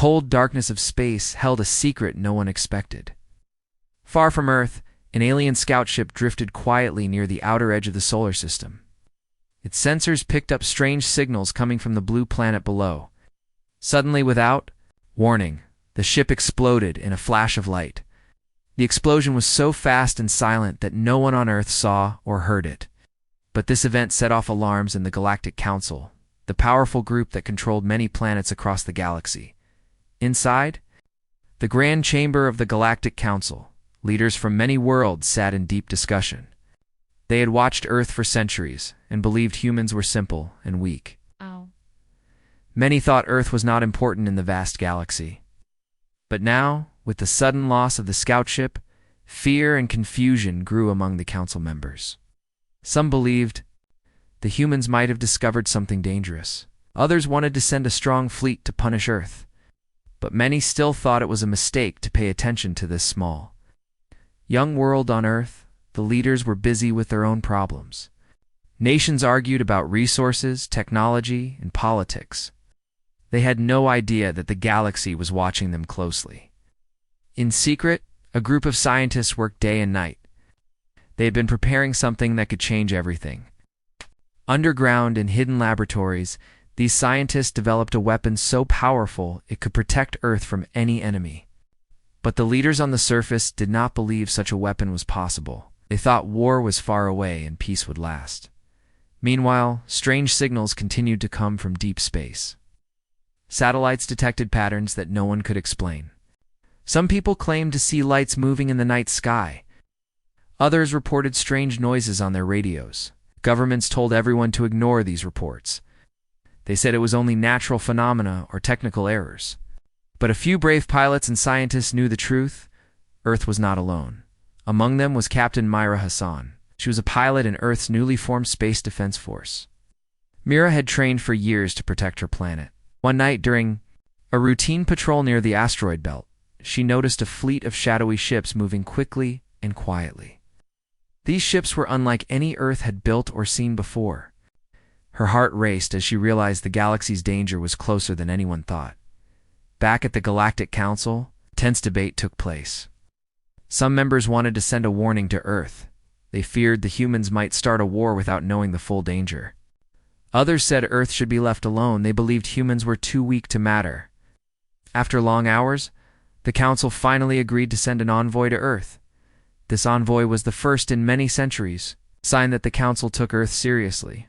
cold darkness of space held a secret no one expected. Far from Earth, an alien scout ship drifted quietly near the outer edge of the solar system. Its sensors picked up strange signals coming from the blue planet below. Suddenly, without warning, the ship exploded in a flash of light. The explosion was so fast and silent that no one on Earth saw or heard it. But this event set off alarms in the Galactic Council, the powerful group that controlled many planets across the galaxy. Inside the Grand Chamber of the Galactic Council, leaders from many worlds sat in deep discussion. They had watched Earth for centuries and believed humans were simple and weak. Many thought Earth was not important in the vast galaxy. But now, with the sudden loss of the scout ship, fear and confusion grew among the council members. Some believed the humans might have discovered something dangerous. Others wanted to send a strong fleet to punish Earth. But many still thought it was a mistake to pay attention to this small, young world on Earth. The leaders were busy with their own problems. Nations argued about resources, technology, and politics. They had no idea that the galaxy was watching them closely. In secret, a group of scientists worked day and night. They had been preparing something that could change everything. Underground in hidden laboratories, these scientists developed a weapon so powerful it could protect Earth from any enemy. But the leaders on the surface did not believe such a weapon was possible. They thought war was far away and peace would last. Meanwhile, strange signals continued to come from deep space. Satellites detected patterns that no one could explain. Some people claimed to see lights moving in the night sky. Others reported strange noises on their radios. Governments told everyone to ignore these reports. They said it was only natural phenomena or technical errors. But a few brave pilots and scientists knew the truth. Earth was not alone. Among them was Captain Myra Hassan. She was a pilot in Earth's newly formed Space Defense Force. Myra had trained for years to protect her planet. One night during a routine patrol near the asteroid belt, she noticed a fleet of shadowy ships moving quickly and quietly. These ships were unlike any Earth had built or seen before. Her heart raced as she realized the galaxy's danger was closer than anyone thought. Back at the Galactic Council, tense debate took place. Some members wanted to send a warning to Earth. They feared the humans might start a war without knowing the full danger. Others said Earth should be left alone. They believed humans were too weak to matter. After long hours, the Council finally agreed to send an envoy to Earth. This envoy was the first in many centuries, a sign that the Council took Earth seriously.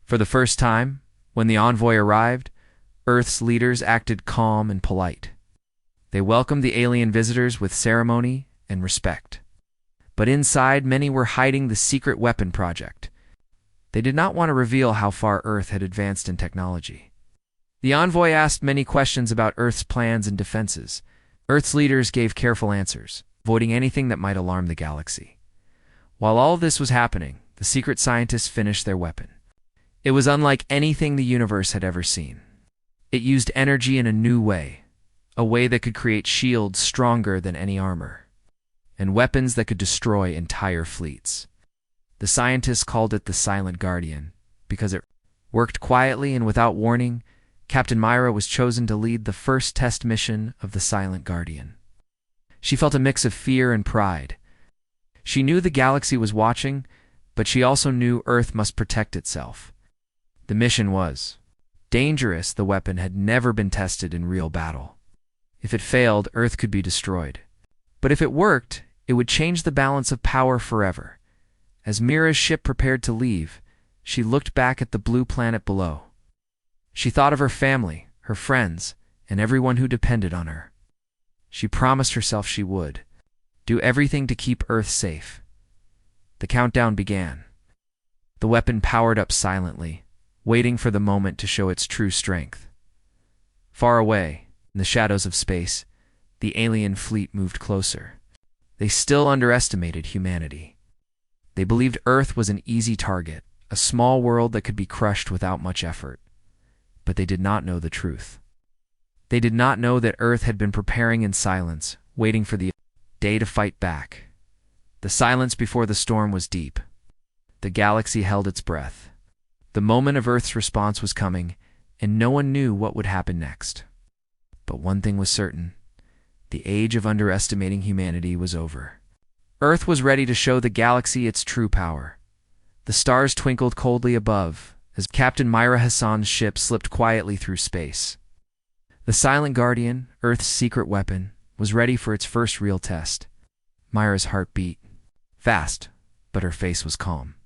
For the first time, when the envoy arrived, Earth's leaders acted calm and polite. They welcomed the alien visitors with ceremony and respect. But inside, many were hiding the secret weapon project. They did not want to reveal how far Earth had advanced in technology. The envoy asked many questions about Earth's plans and defenses. Earth's leaders gave careful answers, avoiding anything that might alarm the galaxy. While all this was happening, the secret scientists finished their weapon. It was unlike anything the universe had ever seen. It used energy in a new way, a way that could create shields stronger than any armor, and weapons that could destroy entire fleets. The scientists called it the Silent Guardian, because it worked quietly and without warning. Captain Myra was chosen to lead the first test mission of the Silent Guardian. She felt a mix of fear and pride. She knew the galaxy was watching, but she also knew Earth must protect itself. The mission was dangerous. The weapon had never been tested in real battle. If it failed, Earth could be destroyed. But if it worked, it would change the balance of power forever. As Myra's ship prepared to leave, she looked back at the blue planet below. She thought of her family, her friends, and everyone who depended on her. She promised herself she would do everything to keep Earth safe. The countdown began. The weapon powered up silently, waiting for the moment to show its true strength. Far away, in the shadows of space, the alien fleet moved closer. They still underestimated humanity. They believed Earth was an easy target, a small world that could be crushed without much effort. But they did not know the truth. They did not know that Earth had been preparing in silence, waiting for the day to fight back. The silence before the storm was deep. The galaxy held its breath. The moment of Earth's response was coming, and no one knew what would happen next. But one thing was certain: the age of underestimating humanity was over. Earth was ready to show the galaxy its true power. The stars twinkled coldly above as Captain Myra Hassan's ship slipped quietly through space. The Silent Guardian, Earth's secret weapon, was ready for its first real test. Myra's heart beat fast, but her face was calm.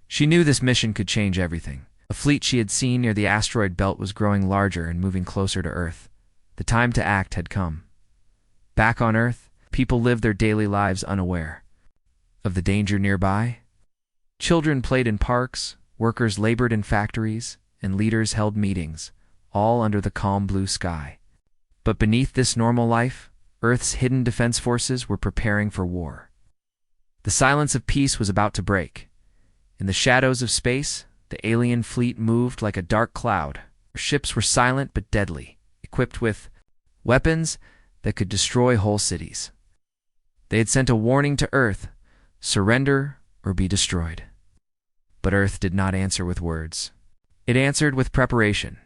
She knew this mission could change everything. The fleet she had seen near the asteroid belt was growing larger and moving closer to Earth. The time to act had come. Back on Earth, people lived their daily lives unaware of the danger nearby. Children played in parks, workers labored in factories, and leaders held meetings, all under the calm blue sky. But beneath this normal life, Earth's hidden defense forces were preparing for war. The silence of peace was about to break. In the shadows of space, the alien fleet moved like a dark cloud. Their ships were silent but deadly, equipped with weapons that could destroy whole cities. They had sent a warning to Earth: surrender or be destroyed. But Earth did not answer with words. It answered with preparation.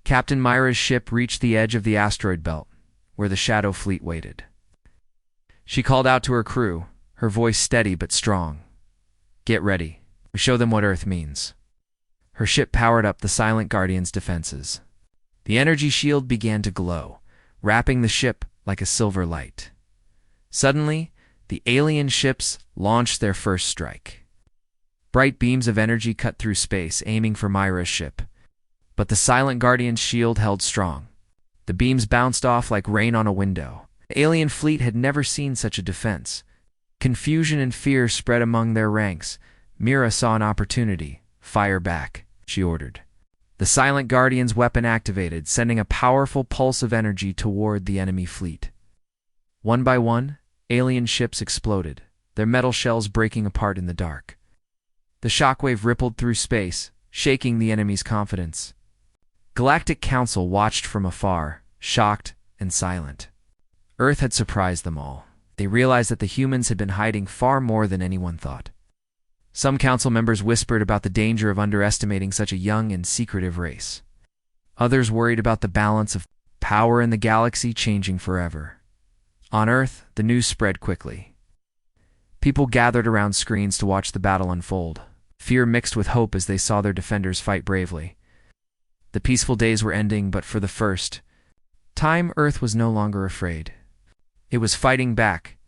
Captain Myra's ship reached the edge of the asteroid belt, where the Shadow Fleet waited. She called out to her crew, her voice steady but strong. "Get ready. We show them what Earth means." Her ship powered up the Silent Guardian's defenses. The energy shield began to glow, wrapping the ship like a silver light. Suddenly, the alien ships launched their first strike. Bright beams of energy cut through space, aiming for Myra's ship. But the Silent Guardian's shield held strong. The beams bounced off like rain on a window. The alien fleet had never seen such a defense. Confusion and fear spread among their ranks. Myra saw an opportunity. "Fire back," she ordered. The Silent Guardian's weapon activated, sending a powerful pulse of energy toward the enemy fleet. One by one, alien ships exploded, their metal shells breaking apart in the dark. The shockwave rippled through space, shaking the enemy's confidence. Galactic Council watched from afar, shocked and silent. Earth had surprised them all. They realized that the humans had been hiding far more than anyone thought. Some council members whispered about the danger of underestimating such a young and secretive race. Others worried about the balance of power in the galaxy changing forever. On Earth, the news spread quickly. People gathered around screens to watch the battle unfold. Fear mixed with hope as they saw their defenders fight bravely. The peaceful days were ending, but for the first time, Earth was no longer afraid. It was fighting back.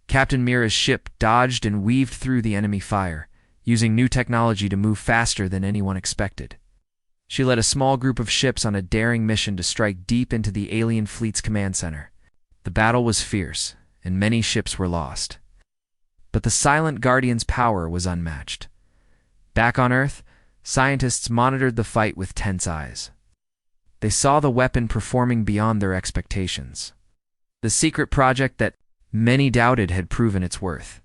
Captain Myra's ship dodged and weaved through the enemy fire, using new technology to move faster than anyone expected. She led a small group of ships on a daring mission to strike deep into the alien fleet's command center. The battle was fierce, and many ships were lost. But the Silent Guardian's power was unmatched. Back on Earth, scientists monitored the fight with tense eyes. They saw the weapon performing beyond their expectations. The secret project that many doubted had proven its worth.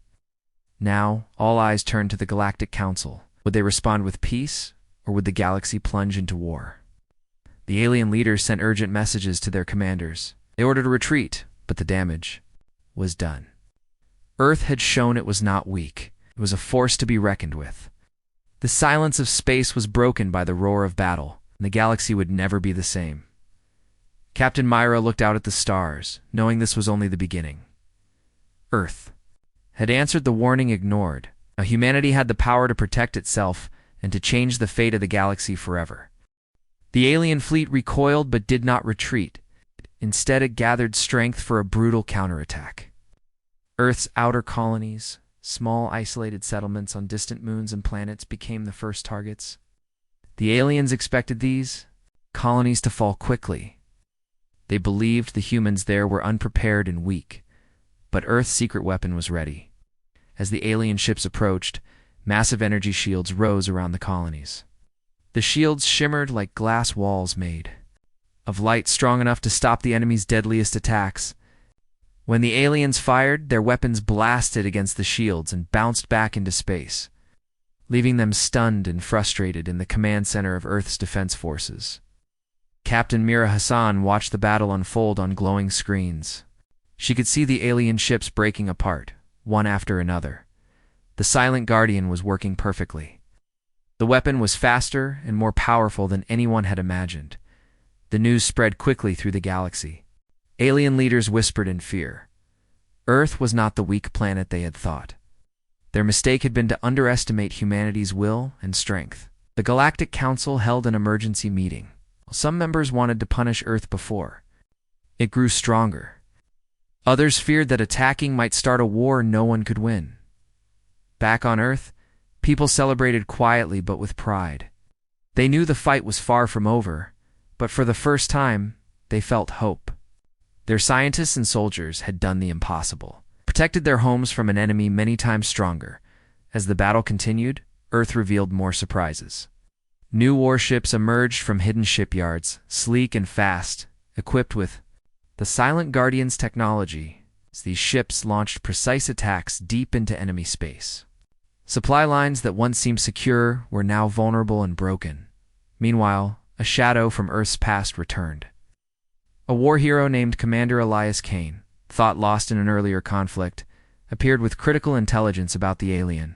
Now, all eyes turned to the Galactic Council. Would they respond with peace, or would the galaxy plunge into war? The alien leaders sent urgent messages to their commanders. They ordered a retreat, but the damage was done. Earth had shown it was not weak. It was a force to be reckoned with. The silence of space was broken by the roar of battle, and the galaxy would never be the same. Captain Myra looked out at the stars, knowing this was only the beginning. Earth had answered the warning ignored. Now humanity had the power to protect itself and to change the fate of the galaxy forever. The alien fleet recoiled but did not retreat. Instead, it gathered strength for a brutal counterattack. Earth's outer colonies, small isolated settlements on distant moons and planets, became the first targets. The aliens expected these colonies to fall quickly. They believed the humans there were unprepared and weak. But Earth's secret weapon was ready. As the alien ships approached, massive energy shields rose around the colonies. The shields shimmered like glass walls made of light strong enough to stop the enemy's deadliest attacks. When the aliens fired, their weapons blasted against the shields and bounced back into space, leaving them stunned and frustrated in the command center of Earth's defense forces. Captain Myra Hassan watched the battle unfold on glowing screens. She could see the alien ships breaking apart, one after another. The Silent Guardian was working perfectly. The weapon was faster and more powerful than anyone had imagined. The news spread quickly through the galaxy. Alien leaders whispered in fear. Earth was not the weak planet they had thought. Their mistake had been to underestimate humanity's will and strength. The Galactic Council held an emergency meeting. Some members wanted to punish Earth before it grew stronger. Others feared that attacking might start a war no one could win. Back on Earth, people celebrated quietly but with pride. They knew the fight was far from over, but for the first time, they felt hope. Their scientists and soldiers had done the impossible, protected their homes from an enemy many times stronger. As the battle continued, Earth revealed more surprises. New warships emerged from hidden shipyards, sleek and fast, equipped with the Silent Guardian's technology. These ships launched precise attacks deep into enemy space. Supply lines that once seemed secure were now vulnerable and broken. Meanwhile, a shadow from Earth's past returned. A war hero named Commander Elias Kane, thought lost in an earlier conflict, appeared with critical intelligence about the alien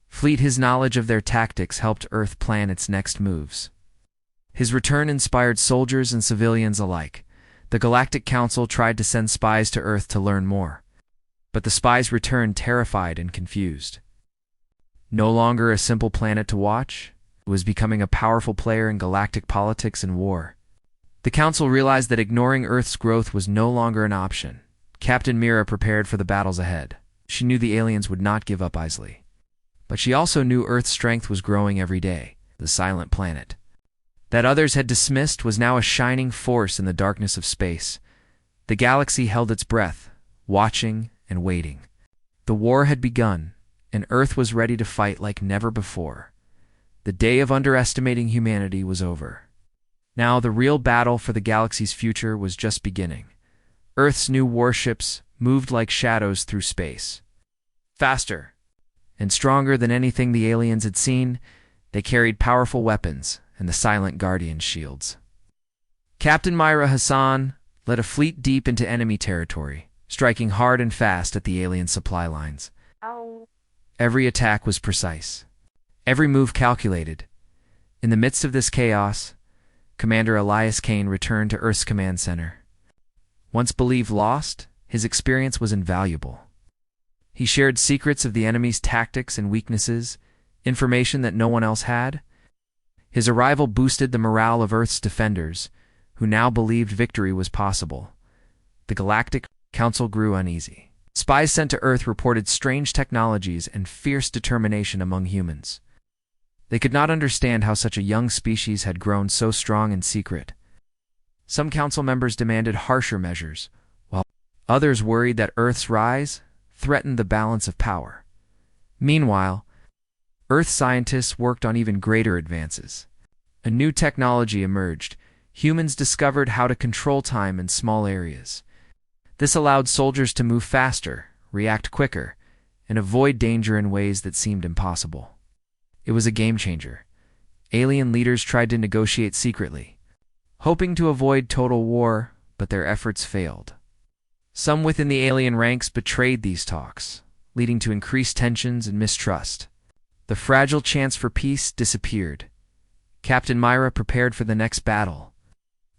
fleet. His knowledge of their tactics helped Earth plan its next moves. His return inspired soldiers and civilians alike. The Galactic Council tried to send spies to Earth to learn more, but the spies returned terrified and confused. No longer a simple planet to watch, it was becoming a powerful player in galactic politics and war. The Council realized that ignoring Earth's growth was no longer an option. Captain Mira prepared for the battles ahead. She knew the aliens would not give up easily. But she also knew Earth's strength was growing every day. The silent planet that others had dismissed was now a shining force in the darkness of space. The galaxy held its breath, watching and waiting. The war had begun, and Earth was ready to fight like never before. The day of underestimating humanity was over. Now the real battle for the galaxy's future was just beginning. Earth's new warships moved like shadows through space. Faster and stronger than anything the aliens had seen, they carried powerful weapons and the Silent Guardian shields. Captain Myra Hassan led a fleet deep into enemy territory, striking hard and fast at the alien supply lines. Every attack was precise, every move calculated. In the midst of this chaos, Commander Elias Kane returned to Earth's command center. Once believed lost, his experience was invaluable. He shared secrets of the enemy's tactics and weaknesses, information that no one else had. His arrival boosted the morale of Earth's defenders, who now believed victory was possible. The Galactic Council grew uneasy. Spies sent to Earth reported strange technologies and fierce determination among humans. They could not understand how such a young species had grown so strong in secret. Some council members demanded harsher measures, while others worried that Earth's rise threatened the balance of power. Meanwhile, Earth scientists worked on even greater advances. A new technology emerged. Humans discovered how to control time in small areas. This allowed soldiers to move faster, react quicker, and avoid danger in ways that seemed impossible. It was a game changer. Alien leaders tried to negotiate secretly, hoping to avoid total war, but their efforts failed. Some within the alien ranks betrayed these talks, leading to increased tensions and mistrust. The fragile chance for peace disappeared. Captain Myra prepared for the next battle.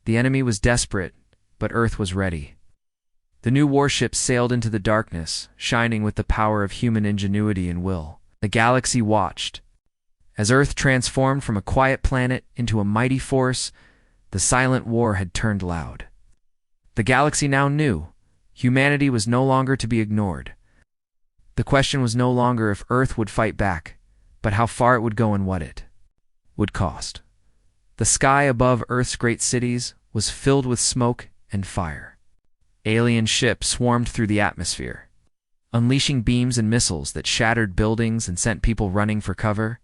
The enemy was desperate, but Earth was ready. The new warships sailed into the darkness, shining with the power of human ingenuity and will. The galaxy watched. As Earth transformed from a quiet planet into a mighty force, the silent war had turned loud. The galaxy now knew humanity was no longer to be ignored. The question was no longer if Earth would fight back, but how far it would go and what it would cost. The sky above Earth's great cities was filled with smoke and fire. Alien ships swarmed through the atmosphere, unleashing beams and missiles that shattered buildings and sent people running for cover.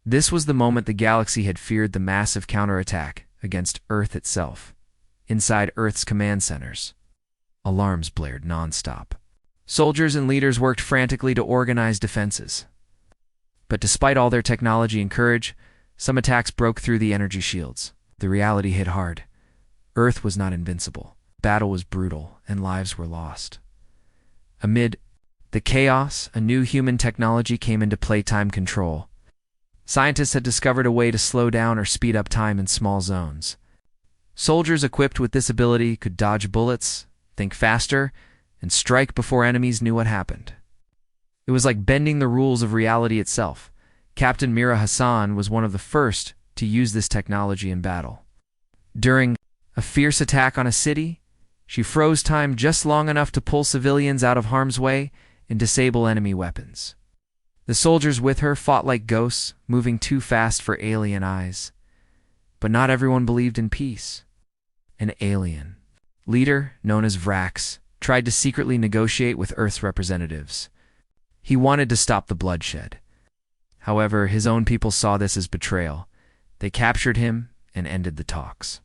This was the moment the galaxy had feared, the massive counterattack against Earth itself. Inside Earth's command centers, alarms blared non-stop. Soldiers and leaders worked frantically to organize defenses. But despite all their technology and courage, some attacks broke through the energy shields. The reality hit hard. Earth was not invincible. Battle was brutal, and lives were lost. Amid the chaos, a new human technology came into play: time control. Scientists had discovered a way to slow down or speed up time in small zones. Soldiers equipped with this ability could dodge bullets, think faster, and strike before enemies knew what happened. It was like bending the rules of reality itself. Captain Mira Hassan was one of the first to use this technology in battle. During a fierce attack on a city, she froze time just long enough to pull civilians out of harm's way and disable enemy weapons. The soldiers with her fought like ghosts, moving too fast for alien eyes. But not everyone believed in peace. An alien leader, known as Vrax, tried to secretly negotiate with Earth's representatives. He wanted to stop the bloodshed. However, his own people saw this as betrayal. They captured him and ended the talks.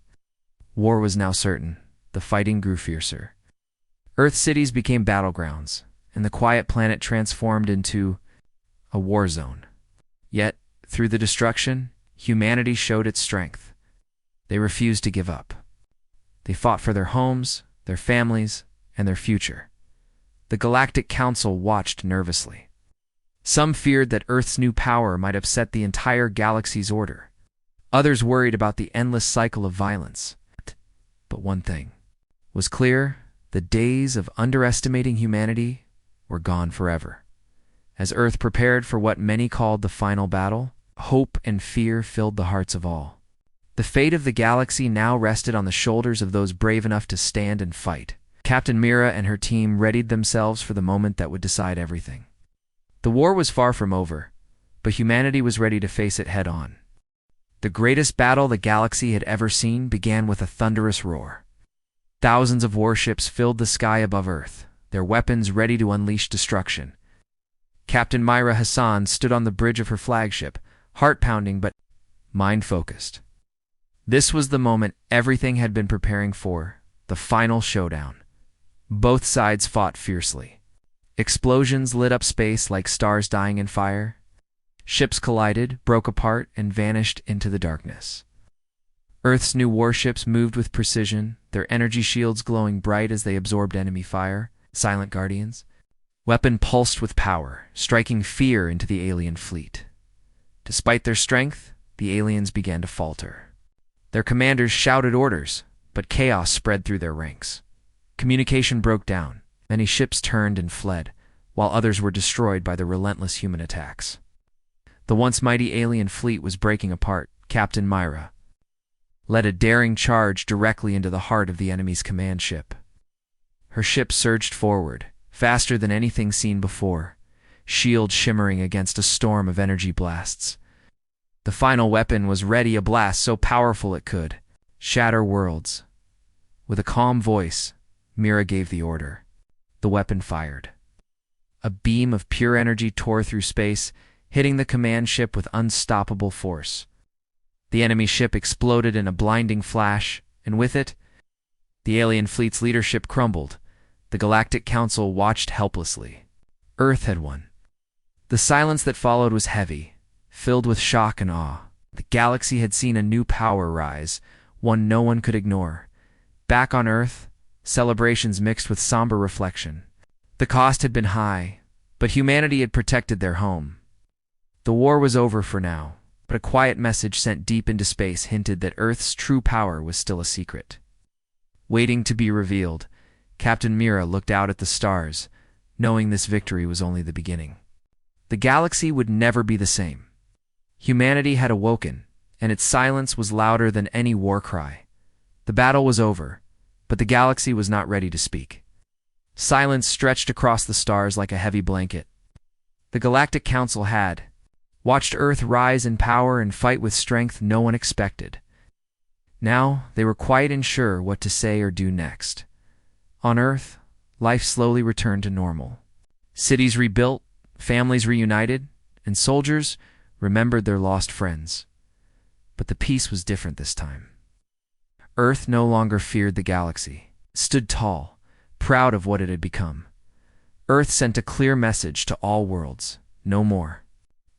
War was now certain. The fighting grew fiercer. Earth cities became battlegrounds, and the quiet planet transformed into a war zone. Yet, through the destruction, humanity showed its strength. They refused to give up. They fought for their homes, their families, and their future. The Galactic Council watched nervously. Some feared that Earth's new power might upset the entire galaxy's order. Others worried about the endless cycle of violence. But one thing was clear: the days of underestimating humanity were gone forever. As Earth prepared for what many called the final battle, hope and fear filled the hearts of all. The fate of the galaxy now rested on the shoulders of those brave enough to stand and fight. Captain Mira and her team readied themselves for the moment that would decide everything. The war was far from over, but humanity was ready to face it head-on. The greatest battle the galaxy had ever seen began with a thunderous roar. Thousands of warships filled the sky above Earth, their weapons ready to unleash destruction. Captain Mira Hassan stood on the bridge of her flagship, heart-pounding but mind-focused. This was the moment everything had been preparing for, the final showdown. Both sides fought fiercely. Explosions lit up space like stars dying in fire. Ships collided, broke apart, and vanished into the darkness. Earth's new warships moved with precision, their energy shields glowing bright as they absorbed enemy fire, silent guardians. Weapon pulsed with power, striking fear into the alien fleet. Despite their strength, the aliens began to falter. Their commanders shouted orders, but chaos spread through their ranks. Communication broke down. Many ships turned and fled, while others were destroyed by the relentless human attacks. The once mighty alien fleet was breaking apart. Captain Mira led a daring charge directly into the heart of the enemy's command ship. Her ship surged forward, faster than anything seen before, shield shimmering against a storm of energy blasts. The final weapon was ready, a blast so powerful it could shatter worlds. With a calm voice, Mira gave the order. The weapon fired. A beam of pure energy tore through space, hitting the command ship with unstoppable force. The enemy ship exploded in a blinding flash, and with it, the alien fleet's leadership crumbled. The Galactic Council watched helplessly. Earth had won. The silence that followed was heavy, filled with shock and awe. The galaxy had seen a new power rise, one no one could ignore. Back on Earth, celebrations mixed with somber reflection. The cost had been high, but humanity had protected their home. The war was over for now, but a quiet message sent deep into space hinted that Earth's true power was still a secret. Waiting to be revealed, Captain Mira looked out at the stars, knowing this victory was only the beginning. The galaxy would never be the same. Humanity had awoken, and its silence was louder than any war cry. The battle was over, but the galaxy was not ready to speak. Silence stretched across the stars like a heavy blanket. The Galactic Council had watched Earth rise in power and fight with strength no one expected. Now they were quite unsure what to say or do next. On Earth, life slowly returned to normal. Cities rebuilt, families reunited, and soldiers remembered their lost friends. But the peace was different this time. Earth no longer feared the galaxy. It stood tall, proud of what it had become. Earth sent a clear message to all worlds: no more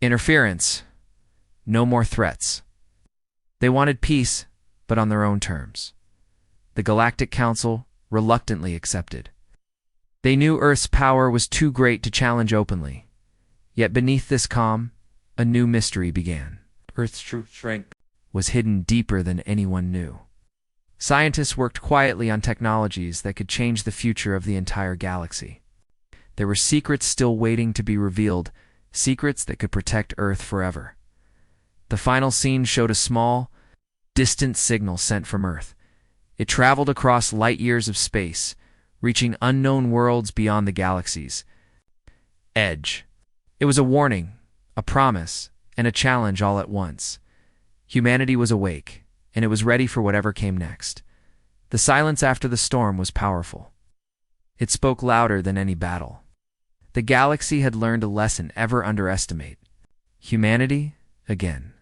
interference, no more threats. They wanted peace, but on their own terms. The Galactic Council reluctantly accepted. They knew Earth's power was too great to challenge openly. Yet beneath this calm, a new mystery began. Earth's true strength was hidden deeper than anyone knew. Scientists worked quietly on technologies that could change the future of the entire galaxy. There were secrets still waiting to be revealed, secrets that could protect Earth forever. The final scene showed a small, distant signal sent from Earth. It traveled across light years of space, reaching unknown worlds beyond the galaxy's edge. It was a warning, a promise, and a challenge all at once. Humanity was awake, and it was ready for whatever came next. The silence after the storm was powerful. It spoke louder than any battle. The galaxy had learned a lesson ever underestimate. Humanity, again,